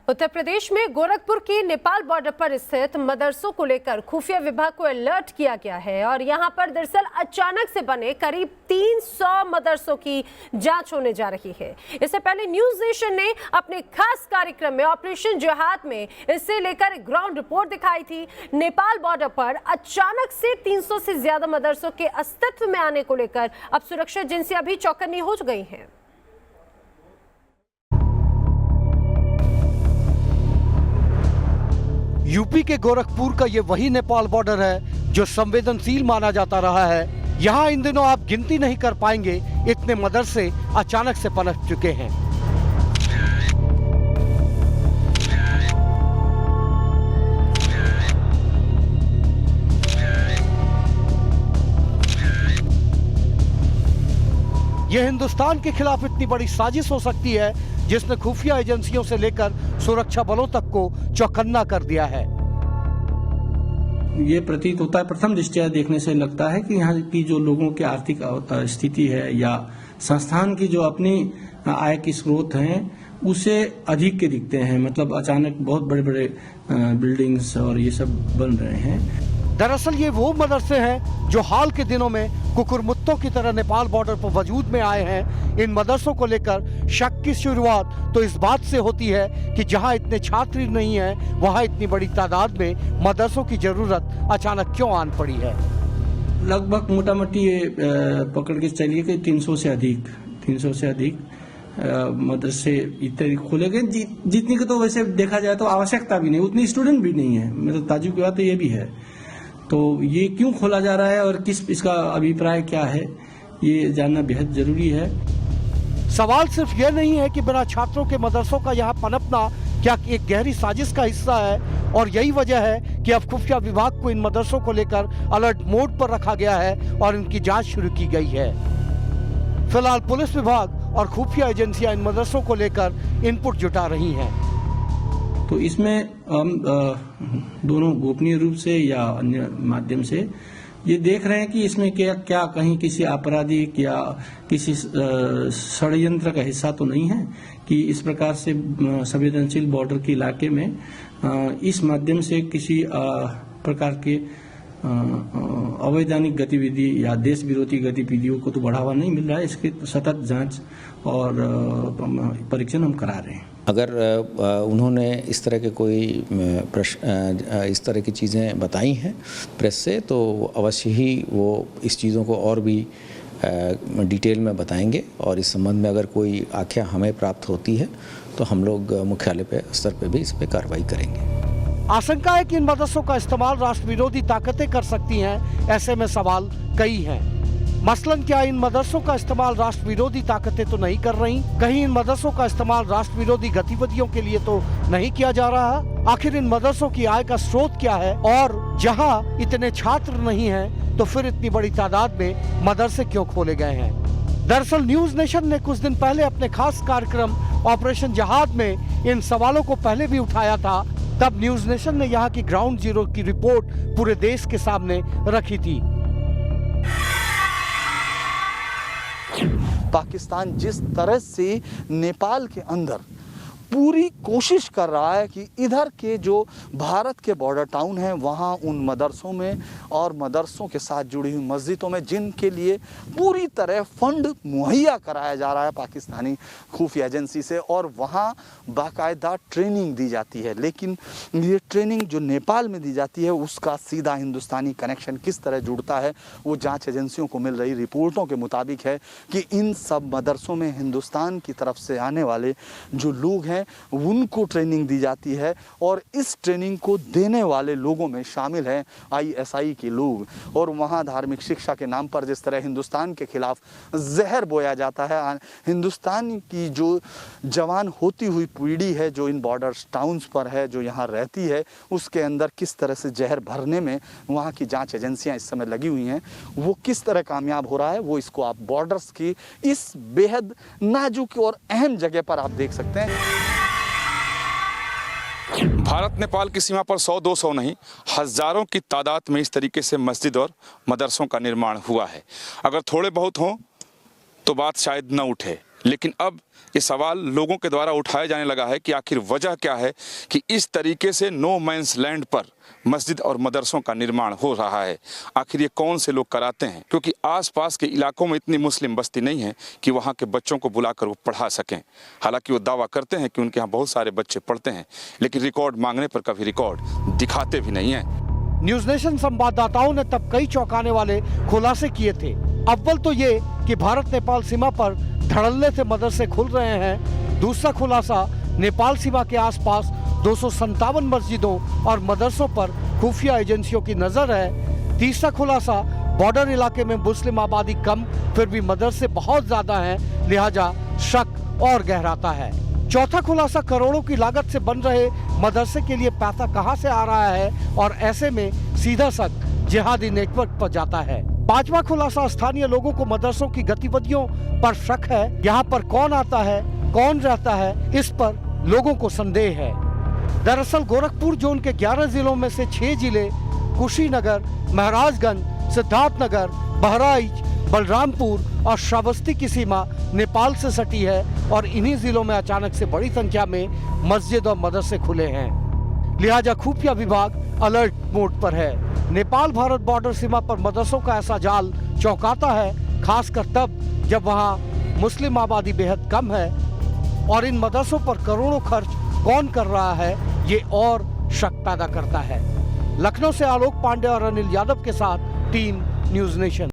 उत्तर प्रदेश में गोरखपुर की नेपाल बॉर्डर पर स्थित मदरसों को लेकर खुफिया विभाग को अलर्ट किया गया है और यहां पर दरअसल अचानक से बने करीब 300 मदरसों की जांच होने जा रही है। इससे पहले न्यूज नेशन ने अपने खास कार्यक्रम में ऑपरेशन जिहाद में इससे लेकर ग्राउंड रिपोर्ट दिखाई थी। नेपाल बॉर्डर पर अचानक से 300 से ज्यादा मदरसों के अस्तित्व में आने को लेकर अब सुरक्षा एजेंसियां भी चौकन्नी हो गई हैं। यूपी के गोरखपुर का ये वही नेपाल बॉर्डर है जो संवेदनशील माना जाता रहा है। यहाँ इन दिनों आप गिनती नहीं कर पाएंगे, इतने मदरसे अचानक से पलट चुके हैं। यह हिंदुस्तान के खिलाफ इतनी बड़ी साजिश हो सकती है जिसने खुफिया एजेंसियों से लेकर सुरक्षा बलों तक को चौकन्ना कर दिया है। ये प्रतीत होता है, प्रथम दृष्टया देखने से लगता है कि यहाँ की जो लोगों की आर्थिक स्थिति है या संस्थान की जो अपनी आय की स्रोत हैं उसे अधिक के दिखते हैं। मतलब अचानक बहुत बड़े बड़े बिल्डिंग्स और ये सब बन रहे हैं। दरअसल ये वो मदरसे हैं जो हाल के दिनों में कुकुरमुत्तों की तरह नेपाल बॉर्डर पर वजूद में आए हैं। इन मदरसों को लेकर शक की शुरुआत तो इस बात से होती है कि जहां इतने छात्र नहीं हैं, वहां इतनी बड़ी तादाद में मदरसों की जरूरत अचानक क्यों आन पड़ी है। लगभग मोटा मोटी ये पकड़ के चलिए कि 300 से अधिक मदरसे इत्यादि खोले गए। जितनी की तो वैसे देखा जाए तो आवश्यकता भी नहीं, उतनी स्टूडेंट भी नहीं है। मतलब ताज्जुब की बात तो ये भी है। तो ये क्यों खोला जा रहा है और किस इसका अभिप्राय क्या है, ये जानना बेहद जरूरी है। सवाल सिर्फ ये नहीं है कि बिना छात्रों के मदरसों का यहाँ पनपना क्या एक गहरी साजिश का हिस्सा है और यही वजह है कि अब खुफिया विभाग को इन मदरसों को लेकर अलर्ट मोड पर रखा गया है और इनकी जांच शुरू की गई है। फिलहाल पुलिस विभाग और खुफिया एजेंसियां इन मदरसों को लेकर इनपुट जुटा रही हैं। तो इसमें हम दोनों गोपनीय रूप से या अन्य माध्यम से ये देख रहे हैं कि इसमें क्या कहीं किसी आपराधिक या किसी षड्यंत्र का हिस्सा तो नहीं है कि इस प्रकार से संवेदनशील बॉर्डर के इलाके में इस माध्यम से किसी प्रकार के अवैधानिक गतिविधि या देश विरोधी गतिविधियों को तो बढ़ावा नहीं मिल रहा है। इसके सतत जांच और परीक्षण हम करा रहे हैं। अगर उन्होंने इस तरह के कोई इस तरह की चीज़ें बताई हैं प्रेस से तो अवश्य ही वो इस चीज़ों को और भी डिटेल में बताएंगे और इस संबंध में अगर कोई आख्या हमें प्राप्त होती है तो हम लोग मुख्यालय पे स्तर पे भी इस पे कार्रवाई करेंगे। आशंका है कि इन मदरसों का इस्तेमाल राष्ट्र विरोधी ताकतें कर सकती हैं। ऐसे में सवाल कई हैं। मसलन क्या इन मदरसों का इस्तेमाल राष्ट्र विरोधी ताकतें तो नहीं कर रही? कहीं इन मदरसों का इस्तेमाल राष्ट्र विरोधी गतिविधियों के लिए तो नहीं किया जा रहा? आखिर इन मदरसों की आय का स्रोत क्या है? और जहां इतने छात्र नहीं हैं, तो फिर इतनी बड़ी तादाद में मदरसे क्यों खोले गए हैं? दरअसल न्यूज नेशन ने कुछ दिन पहले अपने खास कार्यक्रम ऑपरेशन जिहाद में इन सवालों को पहले भी उठाया था। तब न्यूज नेशन ने यहाँ की ग्राउंड जीरो की रिपोर्ट पूरे देश के सामने रखी थी। पाकिस्तान जिस तरह से नेपाल के अंदर पूरी कोशिश कर रहा है कि इधर के जो भारत के बॉर्डर टाउन हैं वहाँ उन मदरसों में और मदरसों के साथ जुड़ी हुई मस्जिदों में जिनके लिए पूरी तरह फंड मुहैया कराया जा रहा है पाकिस्तानी खुफिया एजेंसी से और वहाँ बाकायदा ट्रेनिंग दी जाती है। लेकिन ये ट्रेनिंग जो नेपाल में दी जाती है उसका सीधा हिंदुस्तानी कनेक्शन किस तरह जुड़ता है वो जाँच एजेंसियों को मिल रही रिपोर्टों के मुताबिक है कि इन सब मदरसों में हिंदुस्तान की तरफ से आने वाले जो लोग हैं उनको ट्रेनिंग दी जाती है और इस ट्रेनिंग को देने वाले लोगों में शामिल हैं आईएसआई के लोग। और वहाँ धार्मिक शिक्षा के नाम पर जिस तरह हिंदुस्तान के खिलाफ जहर बोया जाता है, हिंदुस्तान की जो जवान होती हुई पीढ़ी है जो इन बॉर्डर टाउन्स पर है, जो यहाँ रहती है, उसके अंदर किस तरह से जहर भरने में वहाँ की जांच एजेंसियाँ इस समय लगी हुई हैं, वो किस तरह कामयाब हो रहा है वो इसको आप बॉर्डर्स की इस बेहद नाजुक और अहम जगह पर आप देख सकते हैं। भारत नेपाल की सीमा पर 100-200 नहीं, हजारों की तादाद में इस तरीके से मस्जिद और मदरसों का निर्माण हुआ है। अगर थोड़े बहुत हों तो बात शायद न उठे, लेकिन अब ये सवाल लोगों के द्वारा उठाया जाने लगा है कि आखिर वजह क्या है कि इस तरीके से नो मैंस लैंड पर मस्जिद और मदरसों का निर्माण हो रहा है। आखिर ये कौन से लोग कराते हैं, क्योंकि आसपास के इलाकों में इतनी मुस्लिम बस्ती नहीं है कि वहाँ के बच्चों को बुलाकर वो पढ़ा सकें। हालांकि वो दावा करते हैं कि उनके यहाँ बहुत सारे बच्चे पढ़ते हैं, लेकिन रिकॉर्ड मांगने पर कभी रिकॉर्ड दिखाते भी नहीं हैं। न्यूज नेशन संवाददाताओं ने तब कई चौंकाने वाले खुलासे किए थे। अव्वल तो ये कि भारत नेपाल सीमा पर धड़ल्ले से मदरसे खुल रहे हैं। दूसरा खुलासा, नेपाल सीमा के आसपास 257 मस्जिदों और मदरसों पर खुफिया एजेंसियों की नजर है। तीसरा खुलासा, बॉर्डर इलाके में मुस्लिम आबादी कम फिर भी मदरसे बहुत ज्यादा हैं, लिहाजा शक और गहराता है। चौथा खुलासा, करोड़ों की लागत से बन रहे मदरसे के लिए पैसा कहां से आ रहा है और ऐसे में सीधा शक जिहादी नेटवर्क पर जाता है। पांचवा खुलासा, स्थानीय लोगों को मदरसों की गतिविधियों पर शक है। यहाँ पर कौन आता है, कौन रहता है, इस पर लोगों को संदेह है। दरअसल गोरखपुर जोन के 11 जिलों में से 6 जिले कुशीनगर, महाराजगंज, सिद्धार्थनगर, बहराइच, बलरामपुर और श्रावस्ती की सीमा नेपाल से सटी है और इन्हीं जिलों में अचानक से बड़ी संख्या में मस्जिद और मदरसे खुले हैं। लिहाजा खुफिया विभाग अलर्ट मोड पर है। नेपाल भारत बॉर्डर सीमा पर मदरसों का ऐसा जाल चौंकाता है, खासकर तब जब वहाँ मुस्लिम आबादी बेहद कम है। और इन मदरसों पर करोड़ों खर्च कौन कर रहा है, ये और शक पैदा करता है। लखनऊ से आलोक पांडे और अनिल यादव के साथ टीम न्यूज नेशन।